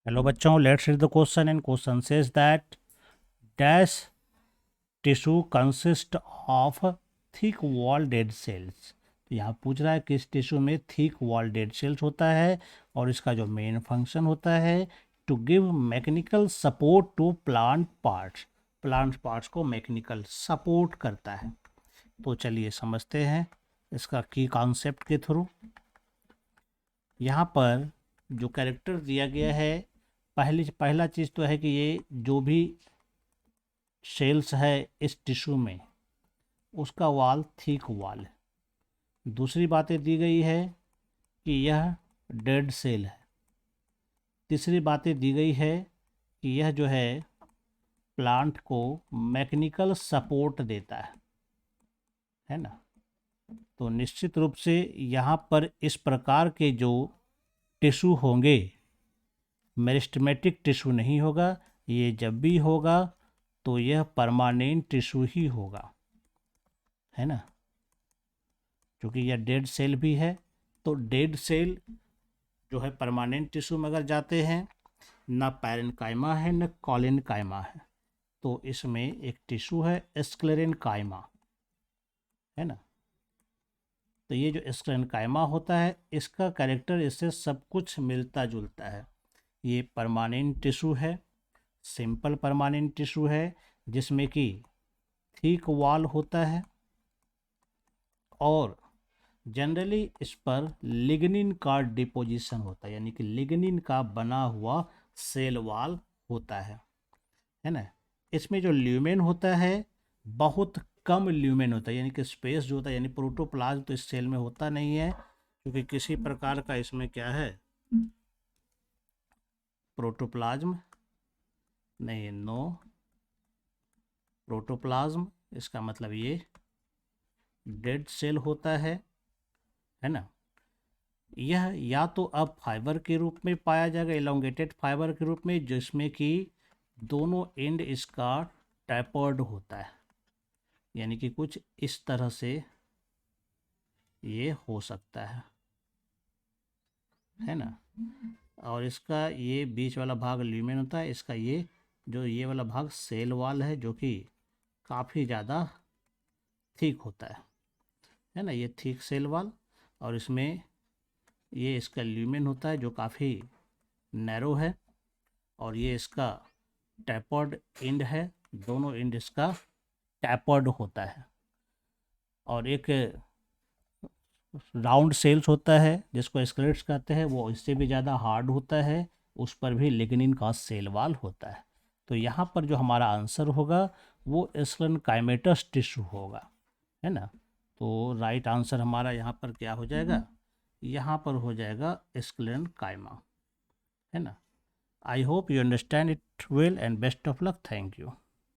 Hello बच्चों, let's read the question and question says that dash tissue consist of thick wall dead cells. तो यहाँ पूछ रहा है किस टिश्यू में थिक वॉल डेड सेल्स होता है और इसका जो मेन फंक्शन होता है to give mechanical support to plant parts को मैकेनिकल सपोर्ट करता है। तो चलिए समझते हैं इसका की कॉन्सेप्ट के थ्रू। यहाँ पर जो कैरेक्टर दिया गया है, पहला चीज़ तो है कि ये जो भी सेल्स है इस टिश्यू में उसका वाल थिक वाल है। दूसरी बातें दी गई है कि यह डेड सेल है। तीसरी बातें दी गई है कि यह जो है प्लांट को मैकेनिकल सपोर्ट देता है ना। तो निश्चित रूप से यहाँ पर इस प्रकार के जो टिश्यू होंगे मेरिस्टेमेटिक टिश्यू नहीं होगा। ये जब भी होगा तो यह परमानेंट टिश्यू ही होगा, है ना। क्योंकि यह डेड सेल भी है तो डेड सेल जो है परमानेंट टिश्यू में अगर जाते हैं, ना पैरेन्काइमा है न कॉलेनकाइमा है, तो इसमें एक टिश्यू है स्क्लेरेन्काइमा, है ना। तो ये जो स्क्लेरेन्काइमा होता है इसका कैरेक्टर इससे सब कुछ मिलता जुलता है। ये परमानेंट टिश्यू है, सिंपल परमानेंट टिश्यू है जिसमें कि थिक वॉल होता है और जनरली इस पर लिग्निन का डिपोजिशन होता है, यानी कि लिग्निन का बना हुआ सेल वॉल होता है ना। इसमें जो ल्यूमेन होता है बहुत कम ल्यूमेन होता है, यानी कि स्पेस जो होता है यानी प्रोटोप्लाज्म तो इस सेल में होता नहीं है, क्योंकि किसी प्रकार का इसमें क्या है प्रोटोप्लाज्म नहीं है, नो प्रोटोप्लाज्म। इसका मतलब ये डेड सेल होता है ना। यह या तो अब फाइबर के रूप में पाया जाएगा, एलोंगेटेड फाइबर के रूप में, जिसमें कि दोनों एंड इसका टैपर्ड होता है, यानी कि कुछ इस तरह से ये हो सकता है ना। और इसका ये बीच वाला भाग ल्यूमेन होता है, इसका ये वाला भाग सेल वॉल है जो कि काफ़ी ज़्यादा थिक होता है ना। ये थिक सेल वॉल और इसमें ये इसका ल्यूमेन होता है जो काफ़ी नैरो है, और ये इसका टैपर्ड एंड है, दोनों एंड इसका टैपर्ड होता है। और एक राउंड सेल्स होता है जिसको स्क्लेट्स कहते हैं, वो इससे भी ज़्यादा हार्ड होता है, उस पर भी लिग्निन का सेल वॉल होता है। तो यहाँ पर जो हमारा आंसर होगा वो स्क्लेरेन्काइमेटस टिश्यू होगा, है ना। तो राइट आंसर हमारा यहाँ पर क्या हो जाएगा, यहाँ पर हो जाएगा स्क्लेरेन्काइमा, है ना। I hope you understand it well and best of luck. Thank you.